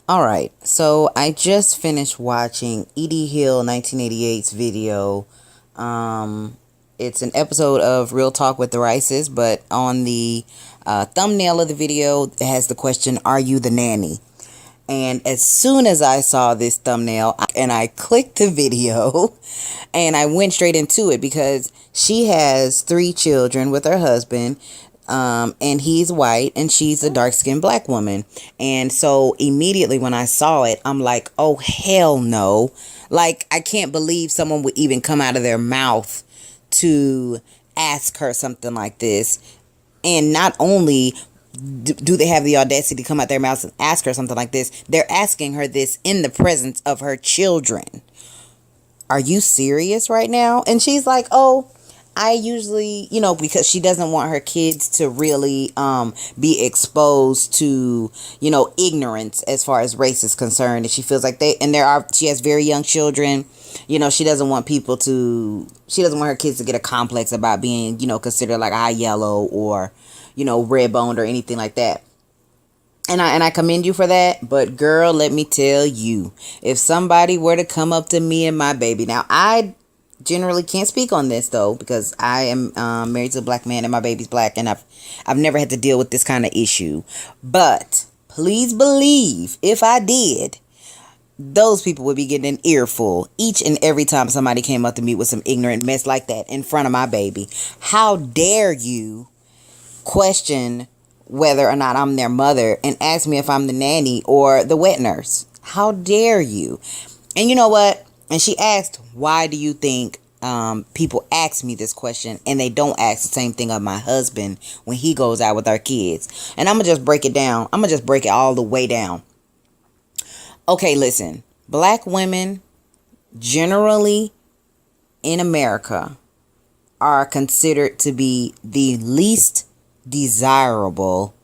All right, so I just finished watching Edie Hill 1988's video. It's an episode of Real Talk with the Rices, but on the thumbnail of the video, it has the question, "Are you the nanny?" And as soon as I saw this thumbnail, and I clicked the video, and I went straight into it because she has 3 children with her husband. And he's white and she's a dark-skinned black woman. And so immediately when I saw it, I'm like, oh, hell no. Like, I can't believe someone would even come out of their mouth to ask her something like this. And not only do they have the audacity to come out their mouths and ask her something like this, they're asking her this in the presence of her children. Are you serious right now? And she's like, oh, I usually, because she doesn't want her kids to really be exposed to, ignorance as far as race is concerned. And she feels like she has very young children. She doesn't want she doesn't want her kids to get a complex about being, considered like eye yellow or, red boned or anything like that. And I commend you for that. But girl, let me tell you, if somebody were to come up to me and my baby, now I generally can't speak on this though, because I am married to a black man and my baby's black, and I've never had to deal with this kind of issue. But please believe if I did, those people would be getting an earful each and every time somebody came up to me with some ignorant mess like that in front of my baby. How dare you question whether or not I'm their mother and ask me if I'm the nanny or the wet nurse? How dare you? And you know what? And she asked, why do you think people ask me this question and they don't ask the same thing of my husband when he goes out with our kids? And I'm going to just break it down. I'm going to just break it all the way down. Okay, listen. Black women generally in America are considered to be the least desirable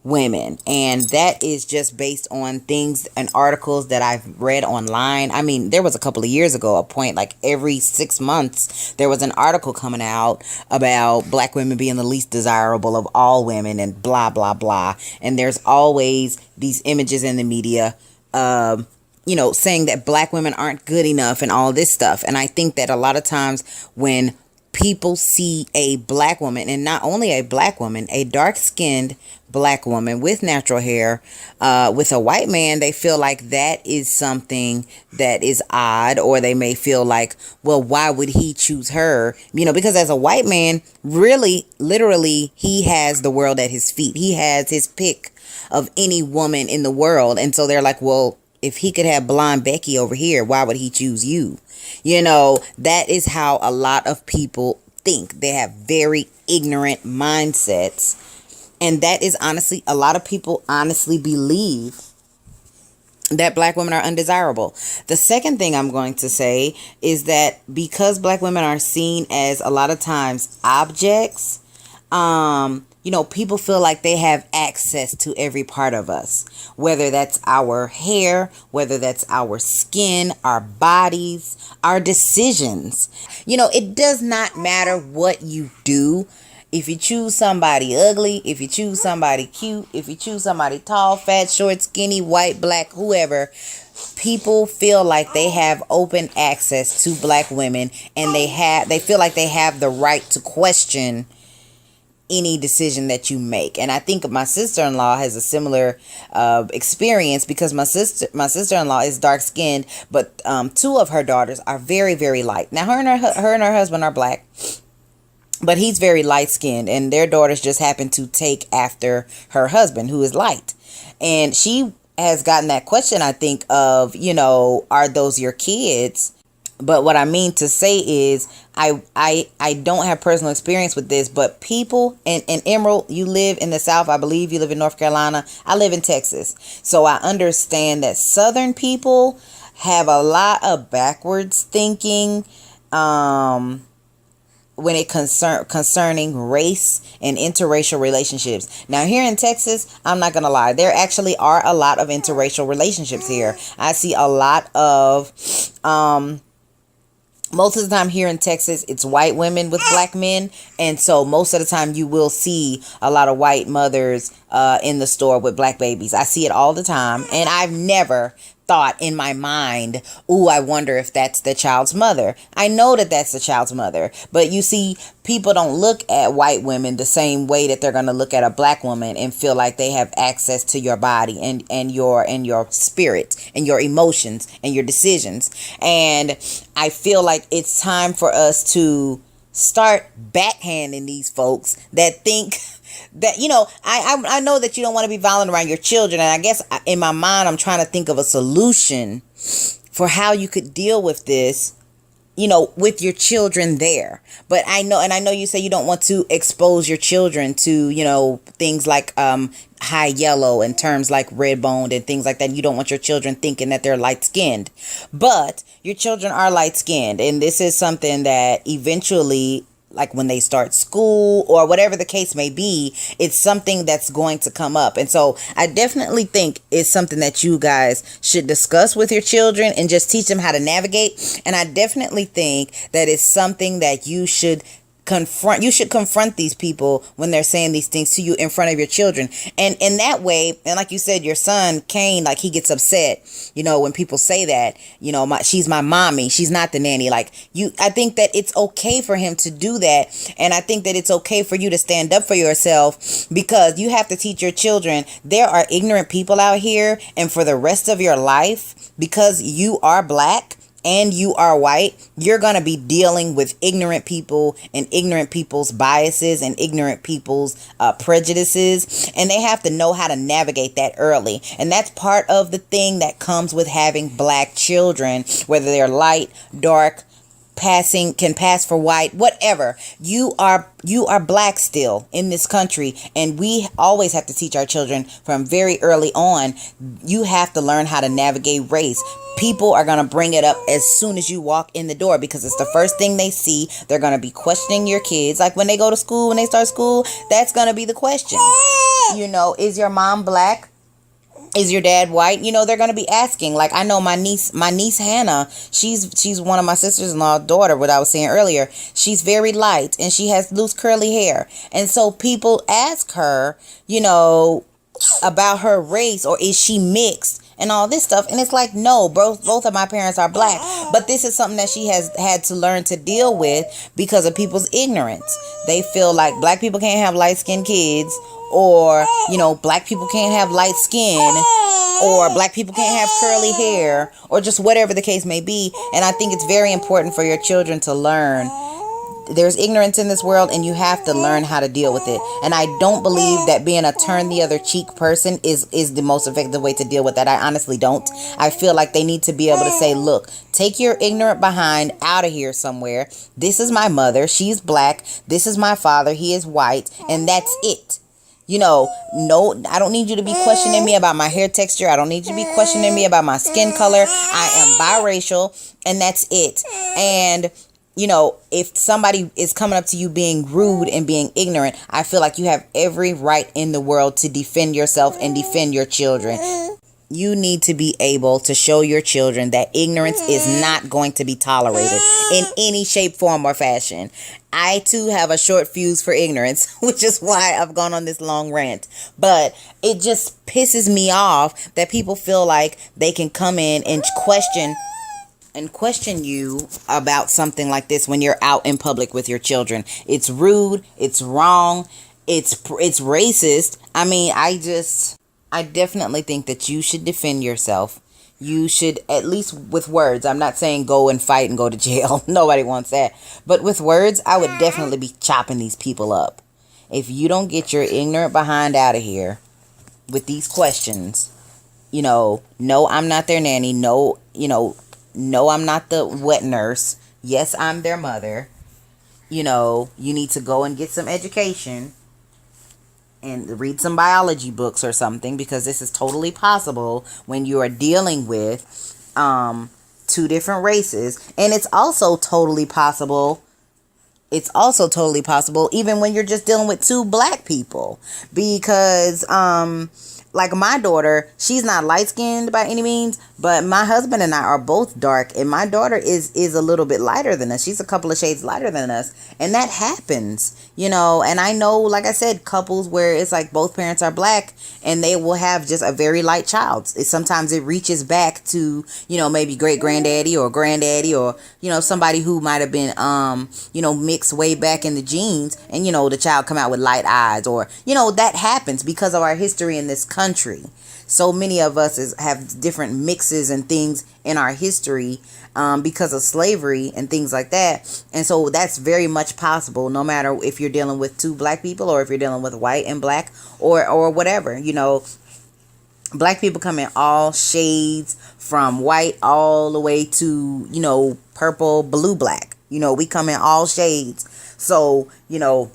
women, and that is just based on things and articles that I've read online. I mean, there was a couple of years ago a point, like every 6 months there was an article coming out about black women being the least desirable of all women and blah blah blah. And there's always these images in the media saying that black women aren't good enough and all this stuff. And I think that a lot of times when people see a black woman, and not only a black woman, a dark-skinned black woman with natural hair, with a white man, they feel like that is something that is odd, or they may feel like, well, why would he choose her? Because as a white man, really, literally, he has the world at his feet. He has his pick of any woman in the world. And so they're like, well, if he could have blonde Becky over here, why would he choose you? That is how a lot of people think. They have very ignorant mindsets. And that is honestly, a lot of people honestly believe that black women are undesirable. The second thing I'm going to say is that because black women are seen as a lot of times objects, people feel like they have access to every part of us, whether that's our hair, whether that's our skin, our bodies, our decisions. It does not matter what you do. If you choose somebody ugly, if you choose somebody cute, if you choose somebody tall, fat, short, skinny, white, black, whoever, people feel like they have open access to black women, and they feel like they have the right to question any decision that you make. And I think my sister-in-law has a similar experience, because my sister-in-law is dark-skinned, but 2 of her daughters are very, very light. Now her and her husband are black, but he's very light-skinned, and their daughters just happen to take after her husband, who is light. And she has gotten that question, I think, of, are those your kids? But what I mean to say is, I don't have personal experience with this, but people, and Emerald, you live in the South. I believe you live in North Carolina. I live in Texas. So I understand that Southern people have a lot of backwards thinking when it concerning race and interracial relationships. Now here in Texas, I'm not gonna lie, there actually are a lot of interracial relationships here. I see a lot of most of the time here in Texas, it's white women with black men. And so most of the time you will see a lot of white mothers in the store with black babies. I see it all the time. And I've never thought in my mind, ooh, I wonder if that's the child's mother. I know that that's the child's mother. But you see, people don't look at white women the same way that they're going to look at a black woman and feel like they have access to your body and your spirit and your emotions and your decisions. And I feel like it's time for us to start backhanding these folks that think that, I know that you don't want to be violent around your children. And I guess in my mind, I'm trying to think of a solution for how you could deal with this, with your children there. But I know you say you don't want to expose your children to, things like high yellow and terms like red boned and things like that. You don't want your children thinking that they're light skinned, but your children are light skinned. And this is something that eventually, like when they start school or whatever the case may be, it's something that's going to come up. And so I definitely think it's something that you guys should discuss with your children and just teach them how to navigate. And I definitely think that it's something that you should confront these people when they're saying these things to you in front of your children. And in that way, and like you said, your son Kane, like he gets upset, when people say that, she's my mommy, she's not the nanny. I think that it's okay for him to do that. And I think that it's okay for you to stand up for yourself, because you have to teach your children there are ignorant people out here, and for the rest of your life, because you are black and you are white, you're going to be dealing with ignorant people and ignorant people's biases and ignorant people's prejudices. And they have to know how to navigate that early. And that's part of the thing that comes with having black children, whether they're light, dark, can pass for white, whatever. You are black still in this country, and we always have to teach our children from very early on. You have to learn how to navigate race. People are going to bring it up as soon as you walk in the door, because it's the first thing they see. They're going to be questioning your kids. Like when they go to school, when they start school, that's going to be the question. Is your mom black? Is your dad white? They're going to be asking. Like, I know my niece Hannah, she's one of my sister's-in-law daughter, what I was saying earlier. She's very light and she has loose curly hair. And so people ask her, about her race, or is she mixed and all this stuff. And it's like, no, both of my parents are black. But this is something that she has had to learn to deal with because of people's ignorance. They feel like black people can't have light-skinned kids, or, black people can't have light skin, or black people can't have curly hair, or just whatever the case may be. And I think it's very important for your children to learn there's ignorance in this world, and you have to learn how to deal with it. And I don't believe that being a turn the other cheek person is the most effective way to deal with that. I honestly don't. I feel like they need to be able to say, look, take your ignorant behind out of here somewhere. This is my mother. She's black. This is my father. He is white. And that's it. No, I don't need you to be questioning me about my hair texture. I don't need you to be questioning me about my skin color. I am biracial, and that's it. And if somebody is coming up to you being rude and being ignorant, I feel like you have every right in the world to defend yourself and defend your children. You need to be able to show your children that ignorance is not going to be tolerated in any shape, form, or fashion. I, too, have a short fuse for ignorance, which is why I've gone on this long rant. But it just pisses me off that people feel like they can come in and question you about something like this when you're out in public with your children. It's rude. It's wrong. It's racist. I mean, I definitely think that you should defend yourself. You should, at least with words. I'm not saying go and fight and go to jail. Nobody wants that. But with words, I would definitely be chopping these people up. If you don't get your ignorant behind out of here with these questions, no, I'm not their nanny. No, I'm not the wet nurse. Yes, I'm their mother. You need to go and get some education and read some biology books or something, because this is totally possible when you are dealing with two different races. And it's also totally possible even when you're just dealing with two black people, because like my daughter, she's not light skinned by any means, but my husband and I are both dark, and my daughter is a little bit lighter than us. She's a couple of shades lighter than us, and that happens, you know. And I know, like I said, couples where it's like both parents are black and they will have just a very light child. Sometimes it reaches back to, you know, maybe great granddaddy or granddaddy, or, you know, somebody who might have been you know, mixed way back in the genes, and, you know, the child come out with light eyes, or, you know, that happens because of our history in this country. So many of us have different mixes and things in our history because of slavery and things like that. And so that's very much possible, no matter if you're dealing with two black people or if you're dealing with white and black, or whatever. You know, black people come in all shades, from white all the way to, you know, purple, blue, black. You know, we come in all shades. So, you know,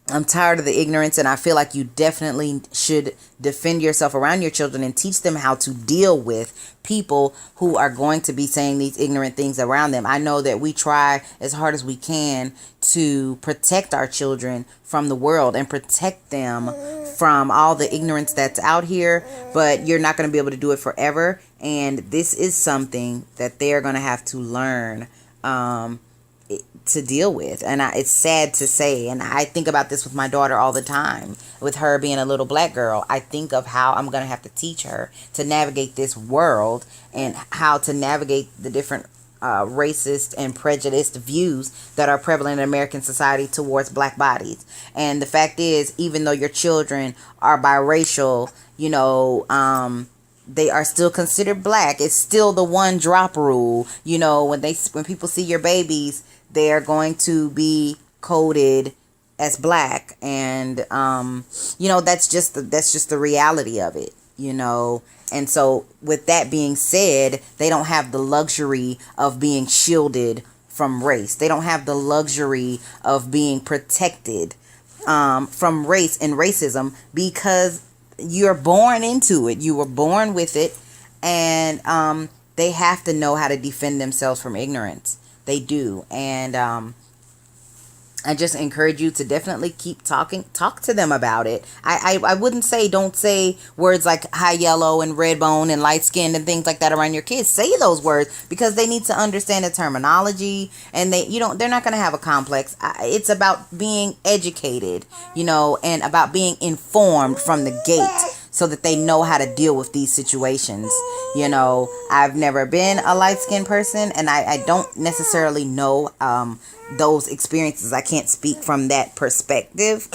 I'm tired of the ignorance, and I feel like you definitely should defend yourself around your children and teach them how to deal with people who are going to be saying these ignorant things around them. I know that we try as hard as we can to protect our children from the world and protect them from all the ignorance that's out here, but you're not going to be able to do it forever. And this is something that they're going to have to learn to deal with. And it's sad to say, and I think about this with my daughter all the time, with her being a little black girl. I think of how I'm going to have to teach her to navigate this world, and how to navigate the different racist and prejudiced views that are prevalent in American society towards black bodies. And the fact is, even though your children are biracial, you know, they are still considered black. It's still the one drop rule. You know, when people see your babies, they are going to be coded as black, and you know, that's just the reality of it, you know. And so with that being said, they don't have the luxury of being shielded from race. They don't have the luxury of being protected from race and racism, because you're born into it. You were born with it, and they have to know how to defend themselves from ignorance. They do. And I just encourage you to definitely keep talk to them about it. I wouldn't say, don't say words like high yellow and red bone and light skinned and things like that around your kids. Say those words, because they need to understand the terminology, and they're not going to have a complex. It's about being educated, you know, and about being informed from the gate, so that they know how to deal with these situations. You know, I've never been a light-skinned person, and I don't necessarily know those experiences. I can't speak from that perspective,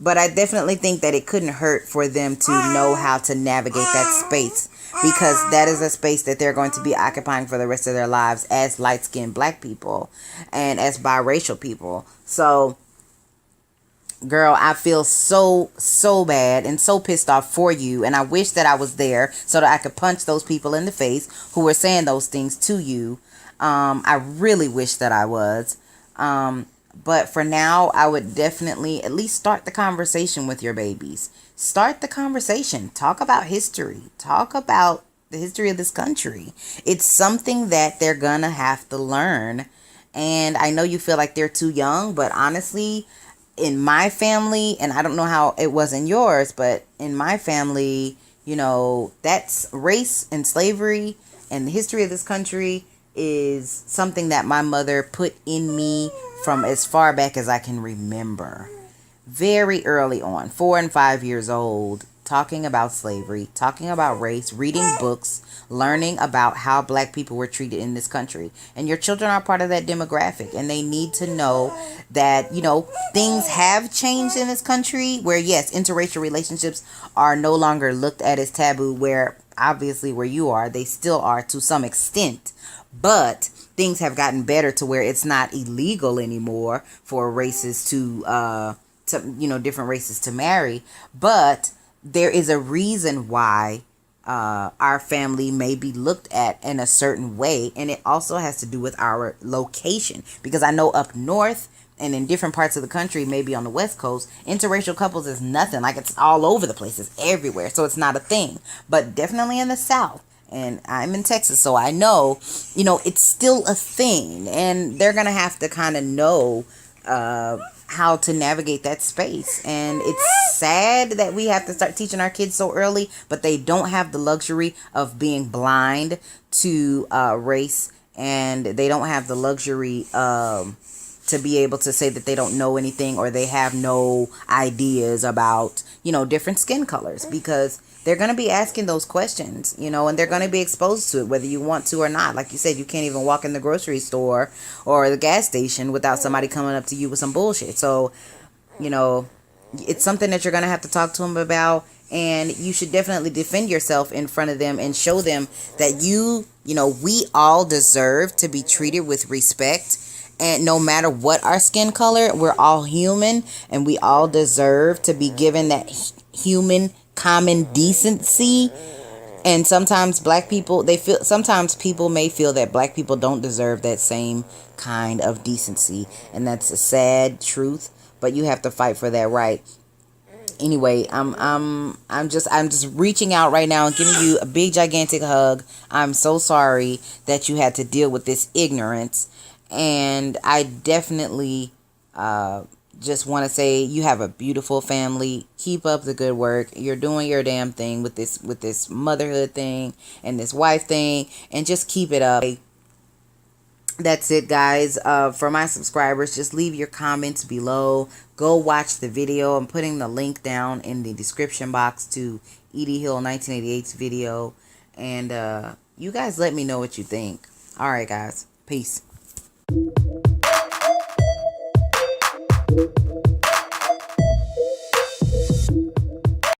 but I definitely think that it couldn't hurt for them to know how to navigate that space, because that is a space that they're going to be occupying for the rest of their lives as light-skinned black people and as biracial people. So, girl, I feel so bad and so pissed off for you, and I wish that I was there so that I could punch those people in the face who were saying those things to you. I really wish that I was. But for now, I would definitely at least start the conversation with your babies. Start the conversation. Talk about history. Talk about the history of this country. It's something that they're gonna have to learn. And I know you feel like they're too young, but honestly, in my family, and I don't know how it was in yours, but in my family, you know, that's race and slavery and the history of this country is something that my mother put in me from as far back as I can remember. Very early on, 4 and 5 years old, talking about slavery, talking about race, reading books, learning about how black people were treated in this country. And your children are part of that demographic, and they need to know that, you know, things have changed in this country where, yes, interracial relationships are no longer looked at as taboo, where obviously where you are, they still are to some extent, but things have gotten better to where it's not illegal anymore for races to you know, different races to marry. But there is a reason why our family may be looked at in a certain way, and it also has to do with our location, because I know up north and in different parts of the country, maybe on the West Coast, interracial couples is nothing. Like, it's all over the place, it's everywhere, so it's not a thing. But definitely in the South, and I'm in Texas, so I know, you know, it's still a thing, and they're gonna have to kind of know how to navigate that space. And it's sad that we have to start teaching our kids so early, but they don't have the luxury of being blind to race, and they don't have the luxury to be able to say that they don't know anything, or they have no ideas about, different skin colors, because they're going to be asking those questions, and they're going to be exposed to it, whether you want to or not. Like you said, you can't even walk in the grocery store or the gas station without somebody coming up to you with some bullshit. So, it's something that you're going to have to talk to them about, and you should definitely defend yourself in front of them and show them that we all deserve to be treated with respect. And no matter what our skin color, we're all human, and we all deserve to be given that human common decency. And sometimes sometimes people may feel that black people don't deserve that same kind of decency, and that's a sad truth, but you have to fight for that right. Anyway, I'm just reaching out right now and giving you a big gigantic hug. I'm so sorry that you had to deal with this ignorance, and I definitely just want to say you have a beautiful family. Keep up the good work. You're doing your damn thing with this motherhood thing and this wife thing, and just keep it up. That's it, guys. For my subscribers, just leave your comments below. Go watch the video. I'm putting the link down in the description box to Edie Hill 1988's video, and you guys let me know what you think. All right, guys. Peace.